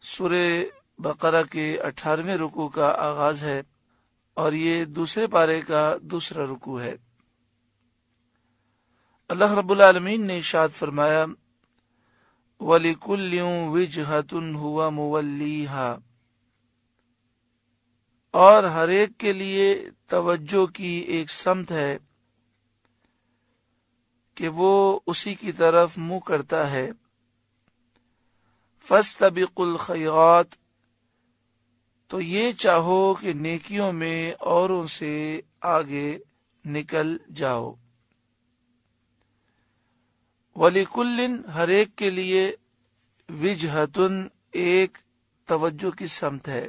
سورہ بقرہ کے 18ویں رکوع کا آغاز ہے اور یہ دوسرے پارے کا دوسرا رکوع ہے۔ اللہ رب العالمین نے ارشاد فرمایا وَلِكُلٍّ وِجْهَةٌ هُوَ مُوَلِّيهَا، اور ہر ایک کے لیے توجہ کی ایک سمت ہے کہ وہ اسی کی طرف منہ کرتا ہے۔ فَاسْتَبِقُوا الْخَيْرَاتِ، تو یہ چاہو کہ نیکیوں میں اوروں سے آگے نکل جاؤ۔ وَلِكُلٍّ، ہر ایک کے لیے، وجہتن، ایک توجہ کی سمت ہے۔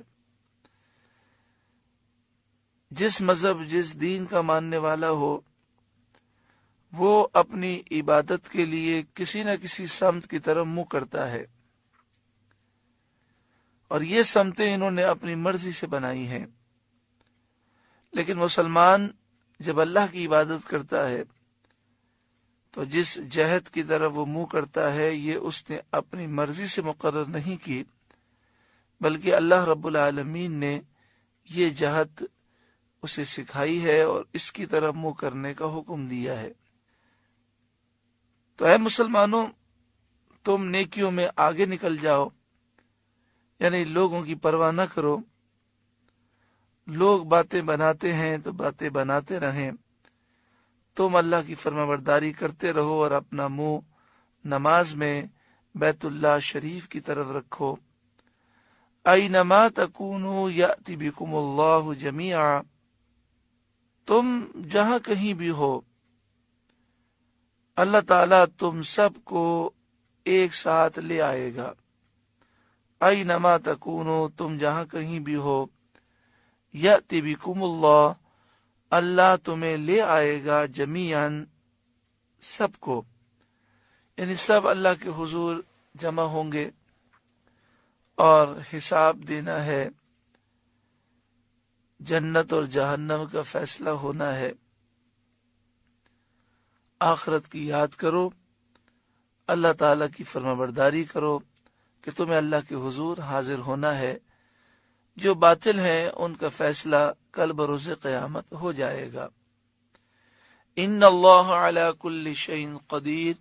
جس مذہب جس دین کا ماننے والا ہو وہ اپنی عبادت کے لیے کسی نہ کسی سمت کی طرف منہ کرتا ہے، اور یہ سمتیں انہوں نے اپنی مرضی سے بنائی ہیں۔ لیکن مسلمان جب اللہ کی عبادت کرتا ہے تو جس جہت کی طرف وہ منہ کرتا ہے یہ اس نے اپنی مرضی سے مقرر نہیں کی، بلکہ اللہ رب العالمین نے یہ جہت اسے سکھائی ہے اور اس کی طرف منہ کرنے کا حکم دیا ہے۔ تو اے مسلمانوں، تم نیکیوں میں آگے نکل جاؤ، یعنی لوگوں کی پرواہ نہ کرو۔ لوگ باتیں بناتے ہیں تو باتیں بناتے رہیں، تم اللہ کی فرمانبرداری کرتے رہو اور اپنا منہ نماز میں بیت اللہ شریف کی طرف رکھو۔ اینما تکونوا یأتی بکم اللہ جمیعا، تم جہاں کہیں بھی ہو اللہ تعالیٰ تم سب کو ایک ساتھ لے آئے گا۔ اینما تکونوا، تم جہاں کہیں بھی ہو، یأتی بکم اللہ، اللہ تمہیں لے آئے گا، جمیعاً، سب کو، یعنی سب اللہ کے حضور جمع ہوں گے اور حساب دینا ہے، جنت اور جہنم کا فیصلہ ہونا ہے۔ آخرت کی یاد کرو، اللہ تعالیٰ کی فرمانبرداری کرو کہ تمہیں اللہ کے حضور حاضر ہونا ہے۔ جو باطل ہیں ان کا فیصلہ کل بروز قیامت ہو جائے گا۔ ان اللہ علی کل شیء قدیر،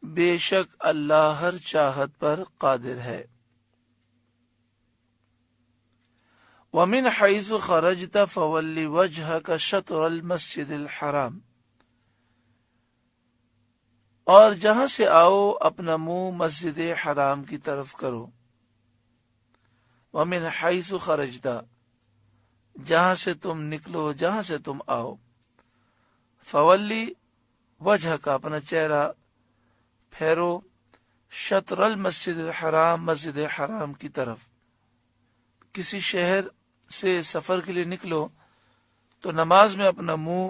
بے شک اللہ ہر چاہت پر قادر ہے۔ وَمِنْ حَيْثُ خَرَجْتَ فَوَلِّ وَجْهَكَ شَطْرَ الْمَسْجِدِ الْحَرَامِ، اور جہاں سے آؤ اپنا منہ مسجد حرام کی طرف کرو۔ وَمِنْ حَيْثُ خَرَجْتَ، جہاں سے تم نکلو، جہاں سے تم آؤ۔ فَوَلِّ وَجْهَكَ، اپنا چہرہ پھیرو، شطر المسجد الحرام، مسجد حرام کی طرف۔ کسی شہر سے سفر کے لیے نکلو تو نماز میں اپنا منہ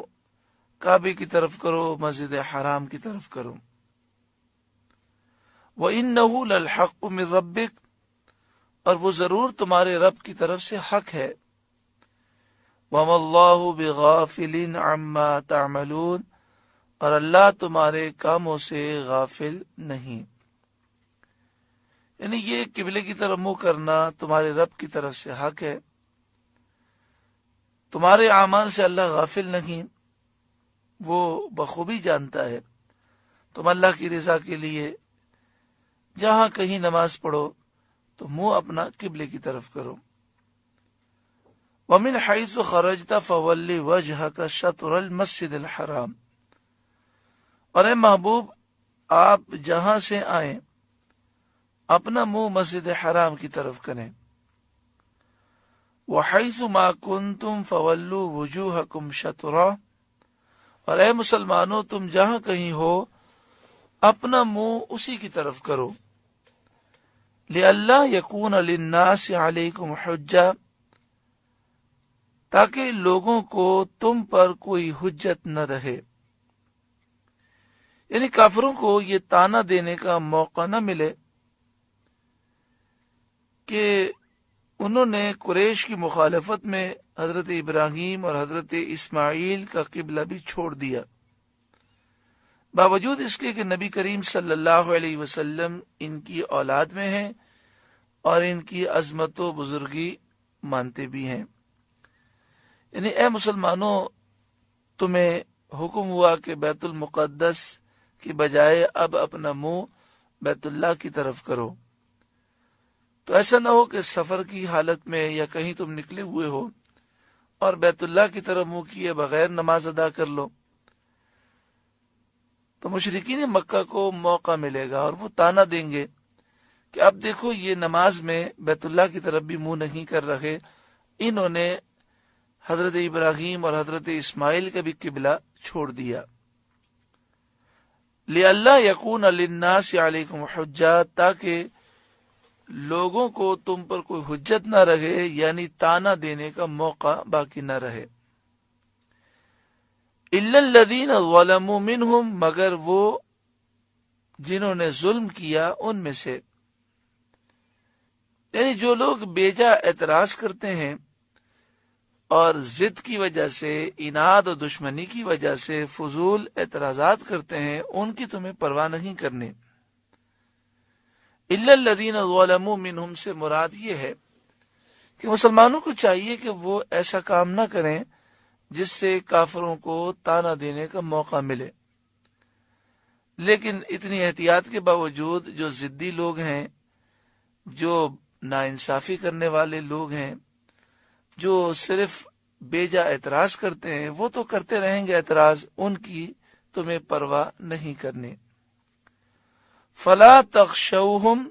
کعبے کی طرف کرو، مسجد حرام کی طرف کرو۔ وَإِنَّهُ لَلْحَقُّ مِنْ رَبِّكَ، اور وہ ضرور تمہارے رب کی طرف سے حق ہے۔ وَمَا اللَّهُ بِغَافِلٍ عَمَّا تَعْمَلُونَ، اور اللہ تمہارے کاموں سے غافل نہیں۔ یعنی یہ قبلے کی طرف منہ کرنا تمہارے رب کی طرف سے حق ہے، تمہارے اعمال سے اللہ غافل نہیں، وہ بخوبی جانتا ہے۔ تم اللہ کی رضا کے لیے جہاں کہیں نماز پڑھو تو منہ اپنا قبلے کی طرف کرو۔ وَمِنْ حَيْثُ خَرَجْتَ فَوَلِّ وَجْهَكَ شَطْرَ الْمَسْجِدِ الْحَرَامِ، اور اے محبوب آپ جہاں سے آئیں اپنا منہ مسجد حرام کی طرف کریں۔ وَحَيْثُ مَا كُنْتُمْ فَوَلُّوا وُجُوهَكُمْ شَطْرَهُ، اور اے مسلمانوں تم جہاں کہیں ہو اپنا منہ اسی کی طرف کرو۔ لِأَلَّا يَكُونَ لِلنَّاسِ عَلَيْكُمْ حُجَّةٌ، تاکہ لوگوں کو تم پر کوئی حجت نہ رہے، یعنی کافروں کو یہ تانا دینے کا موقع نہ ملے کہ انہوں نے قریش کی مخالفت میں حضرت ابراہیم اور حضرت اسماعیل کا قبلہ بھی چھوڑ دیا، باوجود اس کے کہ نبی کریم صلی اللہ علیہ وسلم ان کی اولاد میں ہیں اور ان کی عظمت و بزرگی مانتے بھی ہیں۔ یعنی اے مسلمانوں، تمہیں حکم ہوا کہ بیت المقدس کی بجائے اب اپنا منہ بیت اللہ کی طرف کرو، تو ایسا نہ ہو کہ سفر کی حالت میں یا کہیں تم نکلے ہوئے ہو اور بیت اللہ کی طرف منہ کیے بغیر نماز ادا کر لو، تو مشرکین مکہ کو موقع ملے گا اور وہ طعنہ دیں گے کہ اب دیکھو یہ نماز میں بیت اللہ کی طرف بھی منہ نہیں کر رہے، انہوں نے حضرت ابراہیم اور حضرت اسماعیل کا بھی قبلہ چھوڑ دیا۔ لِأَلَّا يَكُونَ لِلنَّاسِ عَلَيْكُمْ حُجَّةٌ، تاکہ لوگوں کو تم پر کوئی حجت نہ رہے، یعنی طعنہ دینے کا موقع باقی نہ رہے۔ إِلَّا الَّذِينَ ظَلَمُوا مِنْهُمْ، مگر وہ جنہوں نے ظلم کیا ان میں سے، یعنی جو لوگ بیجا اعتراض کرتے ہیں اور ضد کی وجہ سے، اناد و دشمنی کی وجہ سے فضول اعتراضات کرتے ہیں، ان کی تمہیں پرواہ نہیں کرنی۔ الا الذین ظلموا منہم سے مراد یہ ہے کہ مسلمانوں کو چاہیے کہ وہ ایسا کام نہ کریں جس سے کافروں کو طعنہ دینے کا موقع ملے، لیکن اتنی احتیاط کے باوجود جو ضدی لوگ ہیں، جو ناانصافی کرنے والے لوگ ہیں، جو صرف بیجا اعتراض کرتے ہیں، وہ تو کرتے رہیں گے اعتراض، ان کی تمہیں پرواہ نہیں کرنی۔ فلا تخشوہم،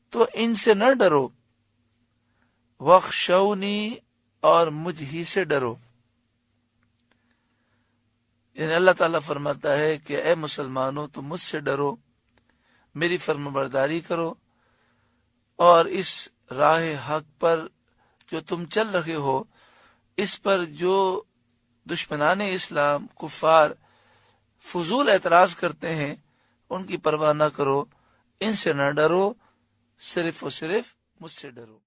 تو ان سے نہ ڈرو، وخشونی، اور مجھ ہی سے ڈرو۔ یعنی اللہ تعالیٰ فرماتا ہے کہ اے مسلمانوں تم مجھ سے ڈرو، میری فرمانبرداری کرو، اور اس راہ حق پر جو تم چل رہے ہو، اس پر جو دشمنان اسلام کفار فضول اعتراض کرتے ہیں ان کی پرواہ نہ کرو، ان سے نہ ڈرو، صرف و صرف مجھ سے ڈرو۔